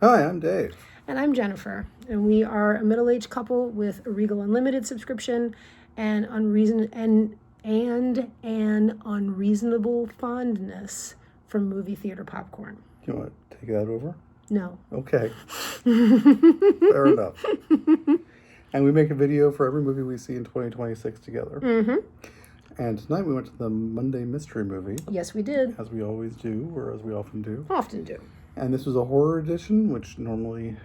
Hi, I'm Dave. And I'm Jennifer, and we are a middle-aged couple with a Regal Unlimited subscription and an unreasonable fondness for movie theater popcorn. You want to take that over? No. Okay, fair enough. And we make a video for every movie we see in 2026 together. Mm-hmm. And tonight we went to the Monday Mystery Movie, Yes, we did. as we always do, or as we often do. Often do. And this was a horror edition, which normally,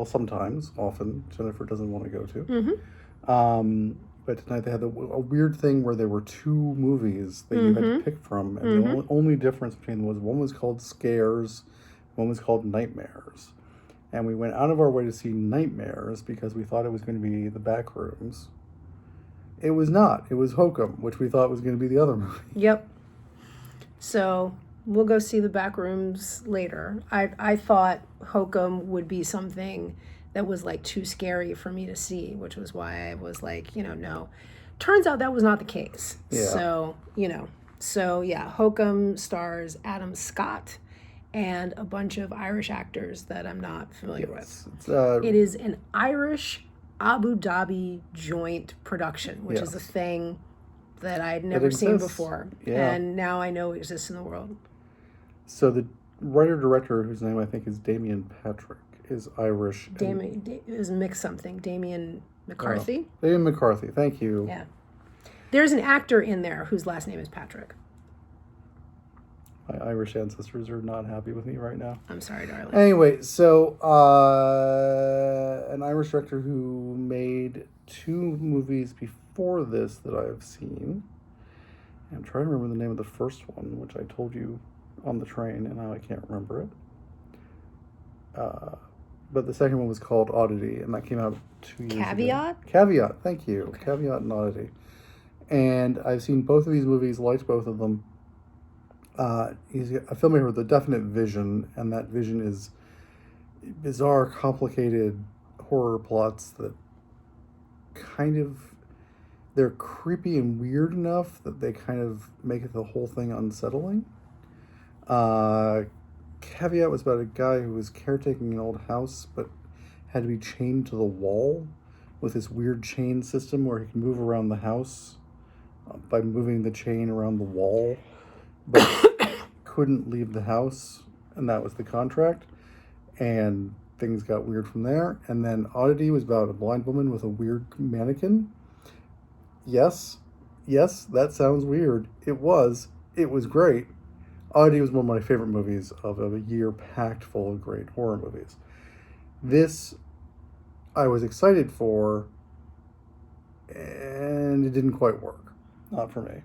sometimes, often, Jennifer doesn't want to go to. Mm-hmm. But tonight they had a weird thing where there were two movies that you had to pick from, and the only difference between them was one was called Scares, one was called Nightmares. And we went out of our way to see Nightmares because we thought it was going to be the back rooms. It was not. It was Hokum, which we thought was going to be the other movie. Yep. So we'll go see the back rooms later. I thought Hokum would be something that was like too scary for me to see, which was why I was like, no. Turns out that was not the case. Yeah. So yeah, Hokum stars Adam Scott and a bunch of Irish actors that I'm not familiar with. It is an Irish Abu Dhabi joint production, which is a thing that I'd never seen before. Yeah. And now I know exists in the world. So the writer-director, whose name I think is Damien Patrick, is Irish. It was Mick something. Damien McCarthy. Damien McCarthy, thank you. Yeah. There's an actor in there whose last name is Patrick. My Irish ancestors are not happy with me right now. I'm sorry, darling. Anyway, so an Irish director who made two movies before this that I've seen. I'm trying to remember the name of the first one, which I told you on the train, and now I can't remember it. But the second one was called Oddity, and that came out 2 years Caveat? ago. Caveat, thank you. Okay. Caveat and Oddity. And I've seen both of these movies, liked both of them. He's a filmmaker with a definite vision, and that vision is bizarre, complicated horror plots that they're creepy and weird enough that they kind of make the whole thing unsettling. Caveat was about a guy who was caretaking an old house but had to be chained to the wall with this weird chain system where he can move around the house by moving the chain around the wall, but couldn't leave the house, and that was the contract. And things got weird from there. And then Oddity was about a blind woman with a weird mannequin. Yes, that sounds weird. It was great. Oddity was one of my favorite movies of a year packed full of great horror movies. This I was excited for, and it didn't quite work. Not for me.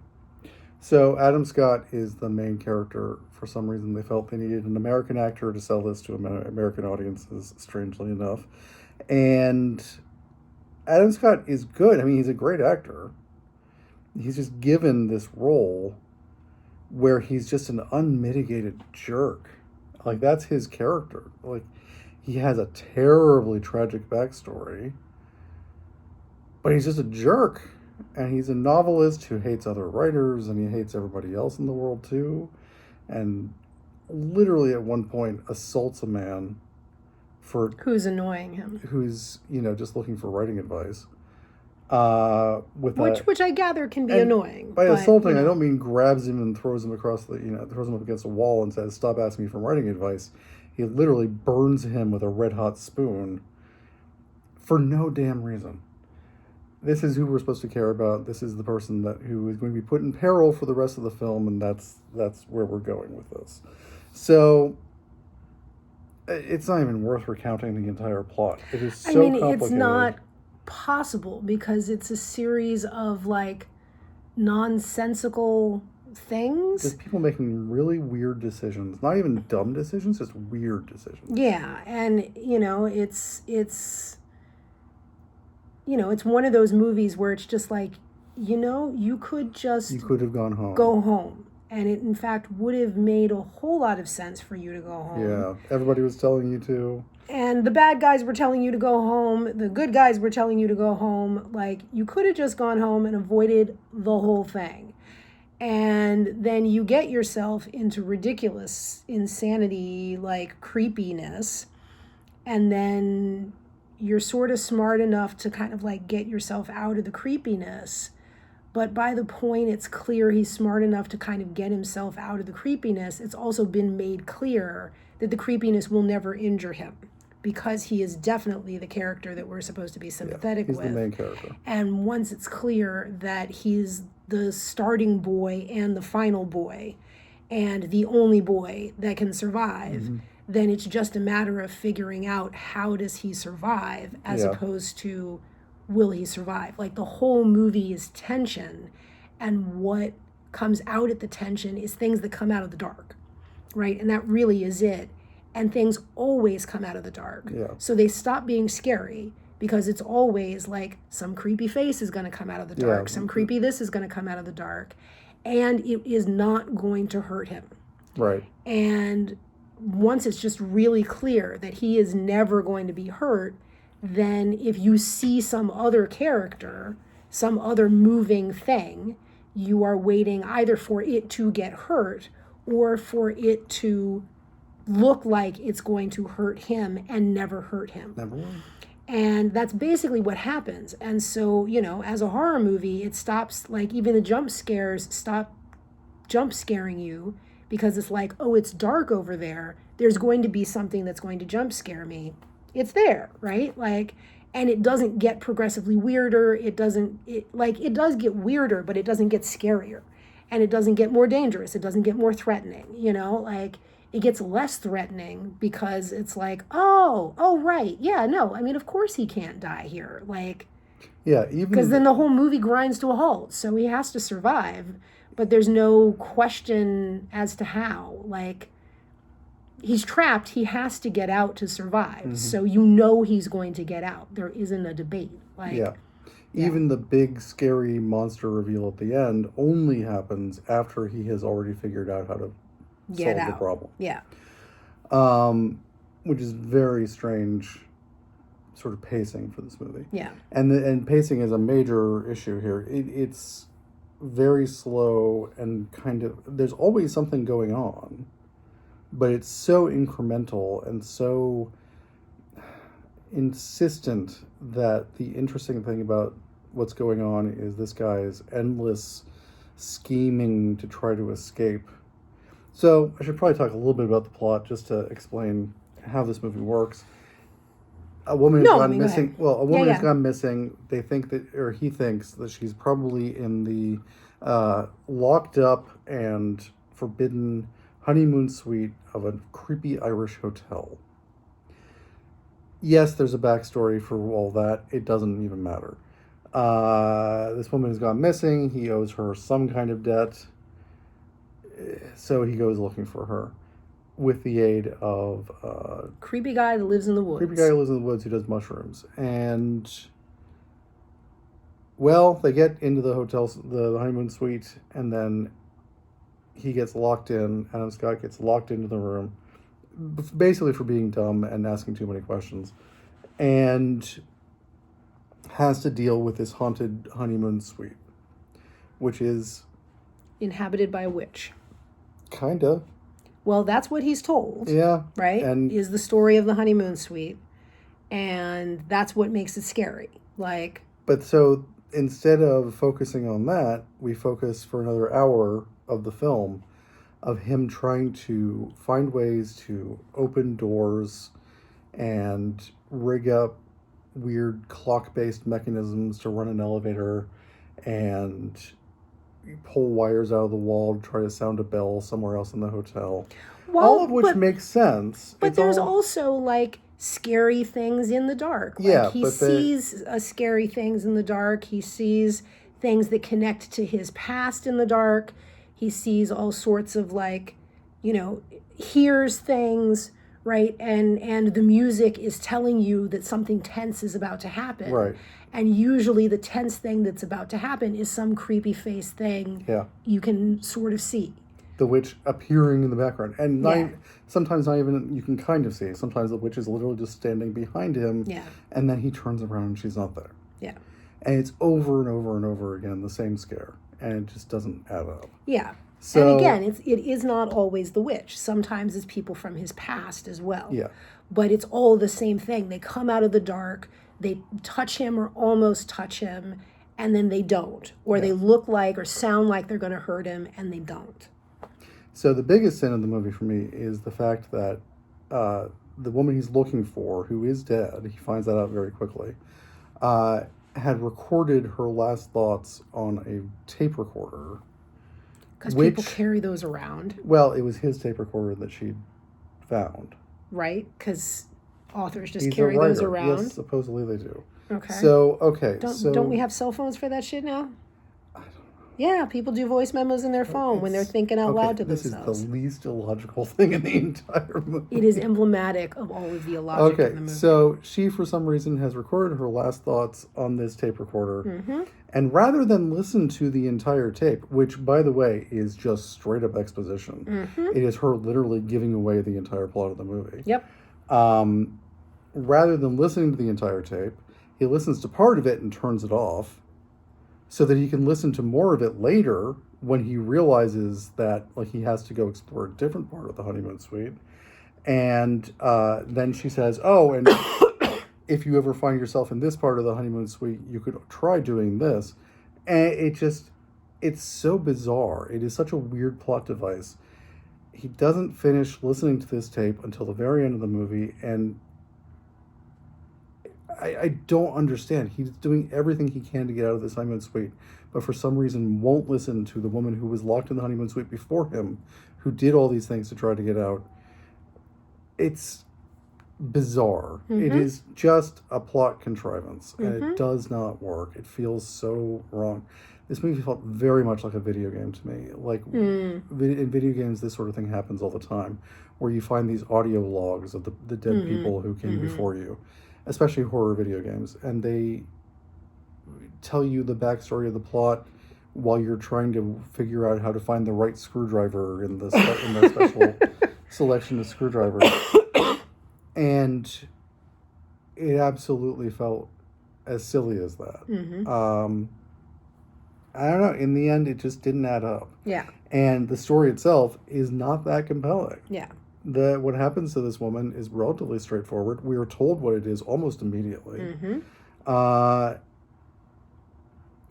So Adam Scott is the main character. For some reason, they felt they needed an American actor to sell this to American audiences, strangely enough. And Adam Scott is good. I mean, he's a great actor. He's just given this role where he's just an unmitigated jerk. Like, that's his character. Like, he has a terribly tragic backstory, but he's just a jerk. And he's a novelist who hates other writers, and he hates everybody else in the world too. And literally at one point assaults a man for who's annoying him. Who's, just looking for writing advice. Which I gather can be annoying. By assaulting, I don't mean grabs him and throws him across throws him up against a wall and says, "Stop asking me for writing advice." He literally burns him with a red hot spoon for no damn reason. This is who we're supposed to care about. This is the person who is going to be put in peril for the rest of the film, and that's where we're going with this. So it's not even worth recounting the entire plot. It is so complicated. It's not possible because it's a series of nonsensical things. Just people making really weird decisions. Not even dumb decisions, just weird decisions. Yeah, and it's one of those movies where it's just like, you could have gone home. Go home. And it, in fact, would have made a whole lot of sense for you to go home. Yeah, everybody was telling you to. And the bad guys were telling you to go home. The good guys were telling you to go home. You could have just gone home and avoided the whole thing. And then you get yourself into ridiculous insanity, like creepiness. And then you're sort of smart enough to kind of like get yourself out of the creepiness. But by the point it's clear he's smart enough to kind of get himself out of the creepiness, it's also been made clear that the creepiness will never injure him, because he is definitely the character that we're supposed to be sympathetic with. He's the main character. And once it's clear that he's the starting boy and the final boy and the only boy that can survive, then it's just a matter of figuring out how does he survive as opposed to will he survive. Like, the whole movie is tension, and what comes out at the tension is things that come out of the dark, right? And that really is it. And things always come out of the dark. Yeah. So they stop being scary because it's always like some creepy face is going to come out of the dark, some creepy this is going to come out of the dark, and it is not going to hurt him. Right. And once it's just really clear that he is never going to be hurt, then if you see some other character, some other moving thing, you are waiting either for it to get hurt or for it to look like it's going to hurt him and never hurt him. Never will. And that's basically what happens. And so, you know, as a horror movie, it stops, like, even the jump scares stop jump scaring you, because it's like, oh, it's dark over there. There's going to be something that's going to jump scare me. It's there, right? Like, and it doesn't get progressively weirder. It does get weirder, but it doesn't get scarier. And it doesn't get more dangerous. It doesn't get more threatening, you know? Like, it gets less threatening because it's like, oh, right. Yeah, no, I mean, of course he can't die here. Like, yeah, even because then the whole movie grinds to a halt. So he has to survive, but there's no question as to how. Like, he's trapped. He has to get out to survive. So you know he's going to get out. There isn't a debate. Like, even the big scary monster reveal at the end only happens after he has already figured out how to solve the problem. Yeah. Which is very strange sort of pacing for this movie. Yeah. And pacing is a major issue here. It's very slow and kind of, there's always something going on, but it's so incremental and so insistent that the interesting thing about what's going on is this guy's endless scheming to try to escape. So I should probably talk a little bit about the plot just to explain how this movie works. A woman has gone missing. Well, a woman has gone missing. They think that, or he thinks that she's probably in the locked up and forbidden honeymoon suite of a creepy Irish hotel. Yes, there's a backstory for all that. It doesn't even matter. This woman has gone missing. He owes her some kind of debt. So he goes looking for her with the aid of creepy guy that lives in the woods. Creepy guy who lives in the woods who does mushrooms. And, well, they get into the hotel, the honeymoon suite, and then he gets locked in. Adam Scott gets locked into the room, basically for being dumb and asking too many questions, and has to deal with this haunted honeymoon suite, which is inhabited by a witch. Kinda. Well, that's what he's told. Yeah. Right? And is the story of the honeymoon suite. And that's what makes it scary. Like, but so instead of focusing on that, we focus for another hour of the film of him trying to find ways to open doors and rig up weird clock-based mechanisms to run an elevator and pull wires out of the wall to try to sound a bell somewhere else in the hotel. Well, all of which makes sense. But there's also, like, scary things in the dark. Like, he sees scary things in the dark. He sees things that connect to his past in the dark. He sees all sorts of, like, you know, hears things, right? And the music is telling you that something tense is about to happen. Right. And usually the tense thing that's about to happen is some creepy face thing you can sort of see. The witch appearing in the background. And sometimes not even, you can kind of see. Sometimes the witch is literally just standing behind him. Yeah. And then he turns around and she's not there. Yeah. And it's over and over and over again, the same scare. and it just doesn't add up. Yeah. So, and again, it is not always the witch. Sometimes it's people from his past as well. Yeah. But it's all the same thing. They come out of the dark, they touch him or almost touch him, and then they don't. Or they look like or sound like they're going to hurt him, and they don't. So the biggest sin of the movie for me is the fact that the woman he's looking for, who is dead, he finds that out very quickly, had recorded her last thoughts on a tape recorder. Because people carry those around. Well, it was his tape recorder that she'd found. Right? Because authors just carry those around. Yes, supposedly they do. Okay. So, Don't we have cell phones for that shit now? I don't know. Yeah, people do voice memos in their phone when they're thinking out loud to themselves. This is the least illogical thing in the entire movie. It is emblematic of all of the illogic in the movie. So she, for some reason, has recorded her last thoughts on this tape recorder. Mm-hmm. And rather than listen to the entire tape, which, by the way, is just straight up exposition, it is her literally giving away the entire plot of the movie. Yep. Rather than listening to the entire tape, he listens to part of it and turns it off so that he can listen to more of it later when he realizes that he has to go explore a different part of the honeymoon suite. And then she says, oh, and if you ever find yourself in this part of the honeymoon suite, you could try doing this. And it's so bizarre. It is such a weird plot device. He doesn't finish listening to this tape until the very end of the movie, and I don't understand. He's doing everything he can to get out of this honeymoon suite, but for some reason won't listen to the woman who was locked in the honeymoon suite before him, who did all these things to try to get out. It's bizarre. It is just a plot contrivance, and it does not work. It feels so wrong. This movie felt very much like a video game to me. In video games, this sort of thing happens all the time, where you find these audio logs of the dead people who came before you, especially horror video games, and they tell you the backstory of the plot while you're trying to figure out how to find the right screwdriver in the special selection of screwdrivers. And it absolutely felt as silly as that. I don't know. In the end, it just didn't add up. Yeah. And the story itself is not that compelling. Yeah. What happens to this woman is relatively straightforward. We are told what it is almost immediately. And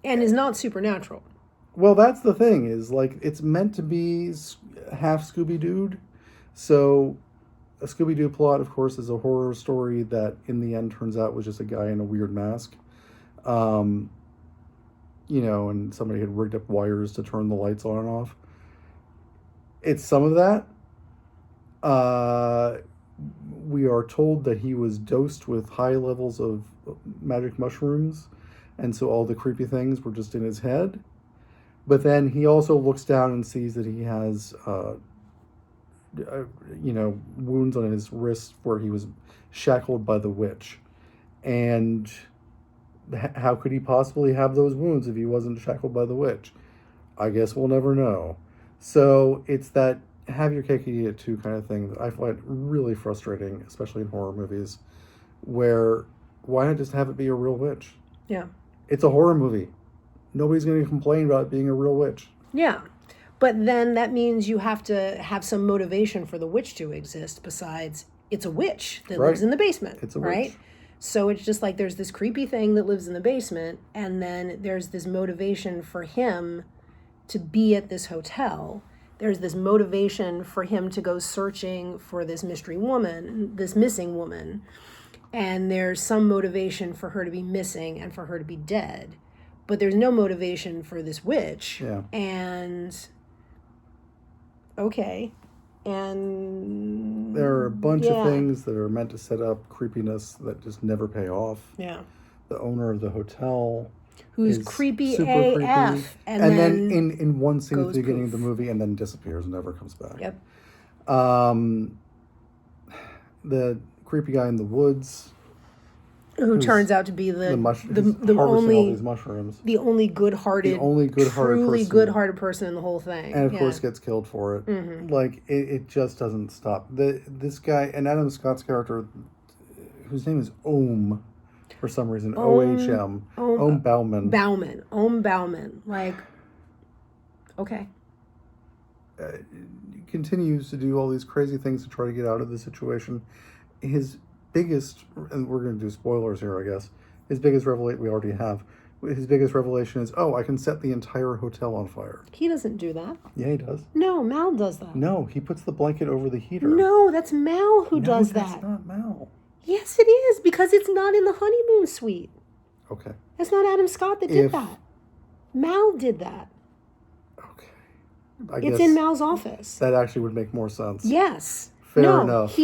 is not supernatural. Well, that's the thing, is it's meant to be half Scooby-Dooed. So a Scooby-Doo plot, of course, is a horror story that in the end turns out was just a guy in a weird mask. And somebody had rigged up wires to turn the lights on and off. It's some of that. We are told that he was dosed with high levels of magic mushrooms, and so all the creepy things were just in his head. But then he also looks down and sees that he has, wounds on his wrist where he was shackled by the witch. And how could he possibly have those wounds if he wasn't shackled by the witch? I guess we'll never know. So it's that have your cake and eat it too kind of thing that I find really frustrating, especially in horror movies, where why not just have it be a real witch? Yeah. It's a horror movie. Nobody's going to complain about it being a real witch. Yeah. But then that means you have to have some motivation for the witch to exist besides it's a witch that lives in the basement. It's a right? witch. So it's just like there's this creepy thing that lives in the basement, and then there's this motivation for him to be at this hotel. There's this motivation for him to go searching for this mystery woman, this missing woman. And there's some motivation for her to be missing and for her to be dead. But there's no motivation for this witch. Yeah. And okay. And there are a bunch of things that are meant to set up creepiness that just never pay off. Yeah. The owner of the hotel, who's creepy AF, creepy. And then in one scene at the beginning of the movie, and then disappears and never comes back. Yep. The creepy guy in the woods, who turns out to be the only all these mushrooms, the only good-hearted, truly good-hearted person in the whole thing, and of course gets killed for it. It just doesn't stop. This guy and Adam Scott's character, whose name is Ohm, for some reason, Ohm Bauman. Ohm Bauman. Okay. Continues to do all these crazy things to try to get out of the situation. His biggest, and we're going to do spoilers here, I guess. His biggest revelation, we already have. His biggest revelation is, I can set the entire hotel on fire. He doesn't do that. Yeah, he does. No, Mal does that. No, he puts the blanket over the heater. No, that's Mal who does that. That's not Mal. Yes, it is, because it's not in the honeymoon suite. Okay. That's not Adam Scott that did that. Mal did that. Okay. It's in Mal's office. That actually would make more sense. Yes. Fair enough.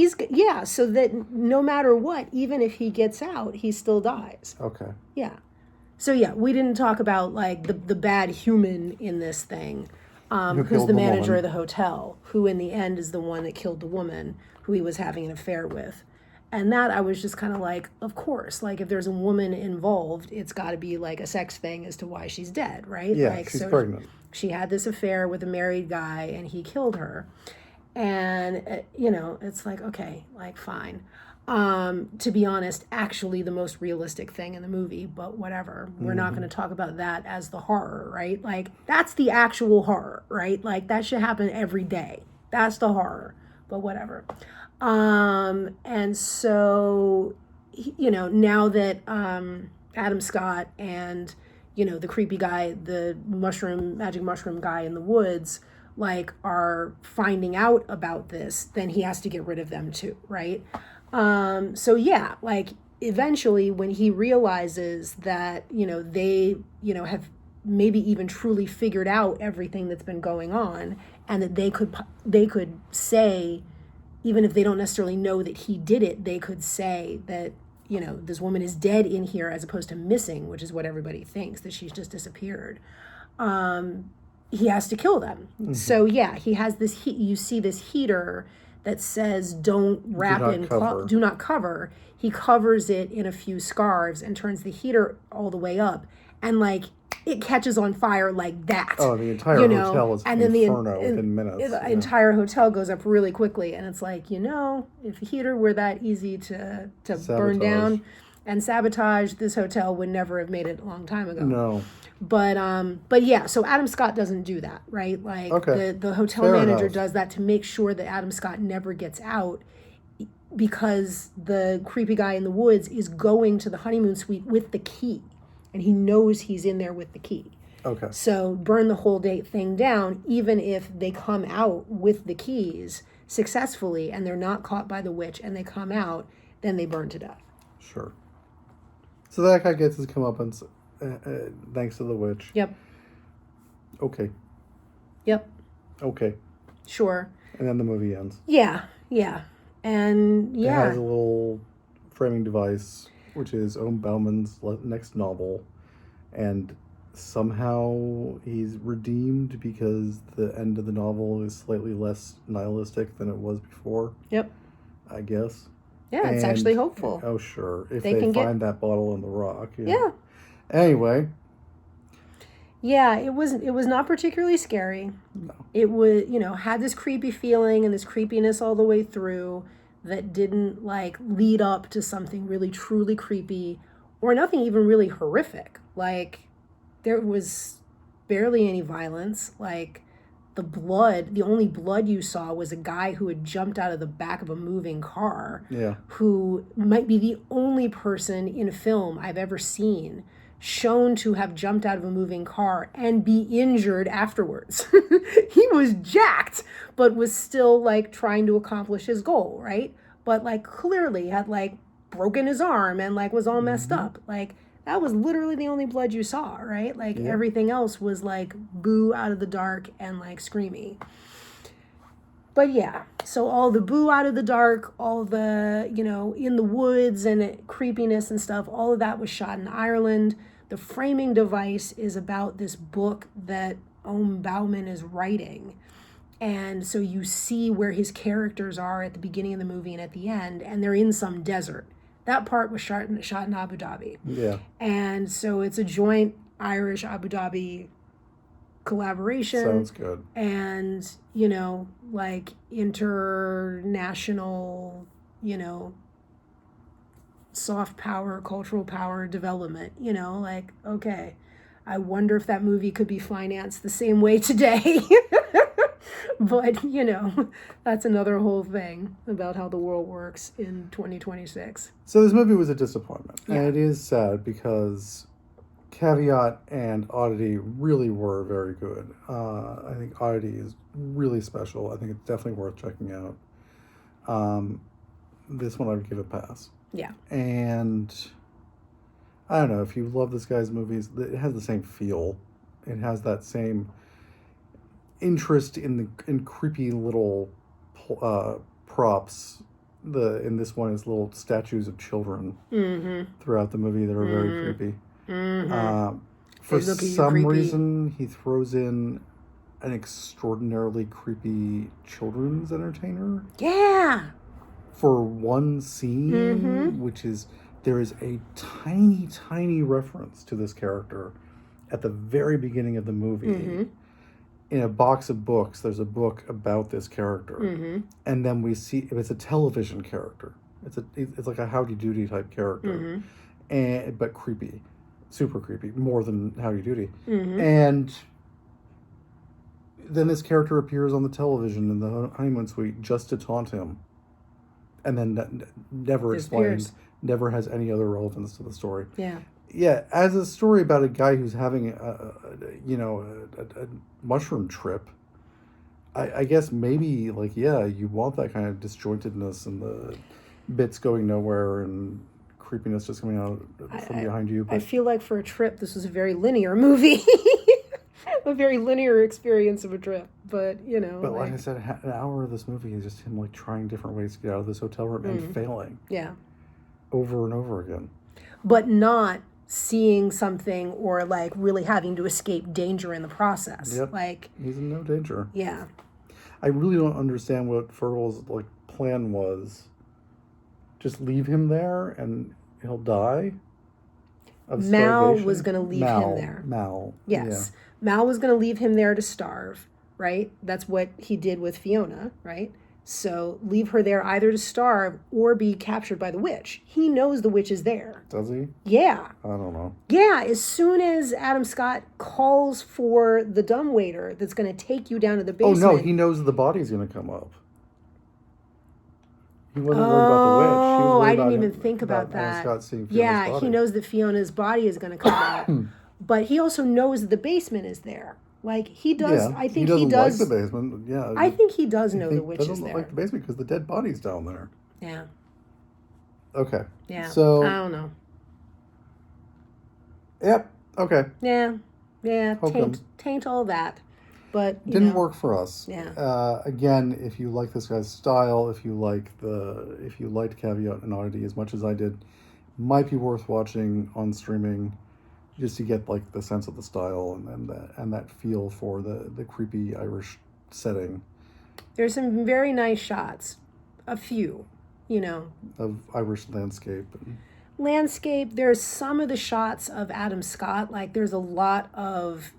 So that no matter what, even if he gets out, he still dies. Okay. Yeah. So yeah, we didn't talk about like the bad human in this thing, who's the manager of the hotel, who in the end is the one that killed the woman who he was having an affair with. And that I was just kind of like, of course, like if there's a woman involved, it's got to be like a sex thing as to why she's dead, right? Yeah, like, she's pregnant. She had this affair with a married guy and he killed her. And, it's like, okay, like fine. To be honest, actually the most realistic thing in the movie, but whatever. We're not going to talk about that as the horror, right? Like that's the actual horror, right? Like that should happen every day. That's the horror, but whatever. And so, now that Adam Scott and, the creepy guy, the magic mushroom guy in the woods, like are finding out about this, then he has to get rid of them too, right? So yeah, like eventually when he realizes that, they, have maybe even truly figured out everything that's been going on and that they could say, even if they don't necessarily know that he did it, they could say that, this woman is dead in here as opposed to missing, which is what everybody thinks, that she's just disappeared. He has to kill them. Mm-hmm. So yeah, he has this you see this heater that says don't wrap do not cover. He covers it in a few scarves and turns the heater all the way up, and like it catches on fire like that. Oh, the entire hotel is inferno within minutes. The entire hotel goes up really quickly, and it's like, if a heater were that easy to burn down and sabotage, this hotel would never have made it a long time ago. No. But yeah, so Adam Scott doesn't do that, right? Like the hotel manager does that to make sure that Adam Scott never gets out, because the creepy guy in the woods is going to the honeymoon suite with the key, and he knows he's in there with the key. Okay. So burn the whole thing down, even if they come out with the keys successfully and they're not caught by the witch and they come out, then they burn to death. Sure. So that guy gets his comeuppance. Thanks to the witch. Yep. Okay. Yep. Okay. Sure. And then the movie ends. Yeah. And It has a little framing device, which is Owen Bauman's next novel. And somehow he's redeemed because the end of the novel is slightly less nihilistic than it was before. Yep. I guess. Yeah, it's actually hopeful. Oh, sure. If they find that bottle in the rock. Yeah. Anyway. Yeah, it was not particularly scary. No. It was, had this creepy feeling and this creepiness all the way through that didn't like lead up to something really truly creepy or nothing even really horrific. Like there was barely any violence. Like the only blood you saw was a guy who had jumped out of the back of a moving car. Yeah. Who might be the only person in film I've ever seen shown to have jumped out of a moving car and be injured afterwards. He was jacked, but was still like trying to accomplish his goal, right? But like clearly had like broken his arm and like was all messed up. Like that was literally the only blood you saw, right? Like everything else was like boo out of the dark and like screamy. But yeah, so all the boo out of the dark, all the, in the woods and creepiness and stuff, all of that was shot in Ireland. The framing device is about this book that Owen Bauman is writing. And so you see where his characters are at the beginning of the movie and at the end, and they're in some desert. That part was shot in Abu Dhabi. Yeah. And so it's a joint Irish Abu Dhabi collaboration. Sounds good. And, like international, soft power, cultural power development, like, okay. I wonder if that movie could be financed the same way today. But, that's another whole thing about how the world works in 2026. So this movie was a disappointment. Yeah. And it is sad because Caveat and Oddity really were very good. I think Oddity is really special. I think it's definitely worth checking out. This one I would give a pass. Yeah. And I don't know, if you love this guy's movies, it has the same feel. It has that same interest in creepy little props. In this one is little statues of children throughout the movie that are very creepy. For some reason, he throws in an extraordinarily creepy children's entertainer. Yeah. For one scene, which is, there is a tiny, tiny reference to this character at the very beginning of the movie. In a box of books, there's a book about this character. And then we see, it's a television character. It's like a Howdy Doody type character. But creepy. Super creepy. More than Howdy Doody. And then this character appears on the television in the honeymoon suite just to taunt him. And then never explained, never has any other relevance to the story. Yeah. Yeah, as a story about a guy who's having a mushroom trip, I guess maybe, you want that kind of disjointedness and the bits going nowhere and creepiness just coming out from behind you. But I feel like for a trip, this was a very linear movie. A very linear experience of a trip. But, But like I said, an hour of this movie is just him, trying different ways to get out of this hotel room and failing. Yeah. Over and over again. But not seeing something or, really having to escape danger in the process. Yep. He's in no danger. Yeah. I really don't understand what Fergal's, plan was. Just leave him there and he'll die? Mal was going to leave him there. Mal. Yes. Yeah. Mal was going to leave him there to starve, right? That's what he did with Fiona, right? So leave her there either to starve or be captured by the witch. He knows the witch is there. Does he? Yeah. I don't know. Yeah, as soon as Adam Scott calls for the dumbwaiter that's going to take you down to the basement. Oh, no, he knows the body's going to come up. He wasn't worried about the witch. He was worried I didn't even think about that. Adam Scott seeing Fiona's body. He knows that Fiona's body is going to come out. But he also knows that the basement is there. He does. Yeah, I think he does. Like the basement. Yeah. I think he does know the witch is there. Doesn't like the basement because the dead body's down there. Yeah. Okay. Yeah. So I don't know. Yep. Okay. Yeah. Yeah. Taint all that. But didn't work for us. Yeah. Again, if you like this guy's style, if you liked Caveat and Oddity as much as I did, might be worth watching on streaming, just to get the sense of the style and that feel for the creepy Irish setting. There's some very nice shots, a few, of Irish landscape. There's some of the shots of Adam Scott, there's a lot of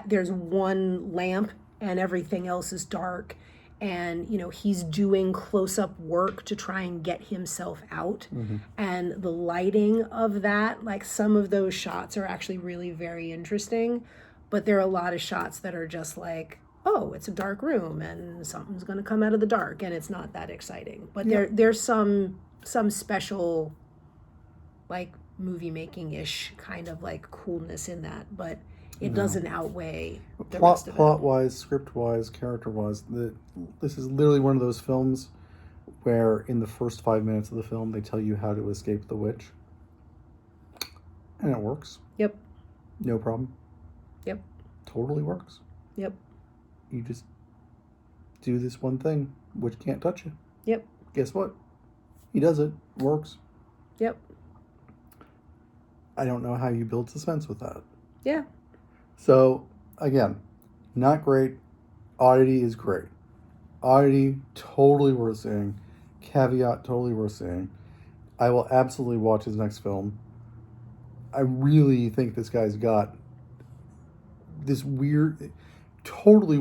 there's one lamp and everything else is dark, and he's doing close-up work to try and get himself out. And the lighting of that, some of those shots are actually really very interesting, but there are a lot of shots that are just oh, it's a dark room and something's going to come out of the dark, and it's not that exciting. But there's some special movie making ish kind of coolness in that, but it doesn't outweigh the rest of it. Plot-wise, script-wise, character-wise, this is literally one of those films where in the first 5 minutes of the film they tell you how to escape the witch. And it works. Yep. No problem. Yep. Totally works. Yep. You just do this one thing, witch can't touch you. Yep. Guess what? He does it. Works. Yep. I don't know how you build suspense with that. Yeah. So, again, not great. Oddity is great. Oddity, totally worth seeing. Caveat, totally worth seeing. I will absolutely watch his next film. I really think this guy's got this totally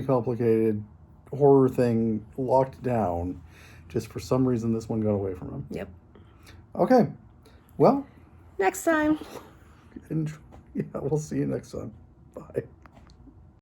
complicated horror thing locked down. Just for some reason, this one got away from him. Yep. Okay. Well. Next time. Yeah, we'll see you next time. Bye.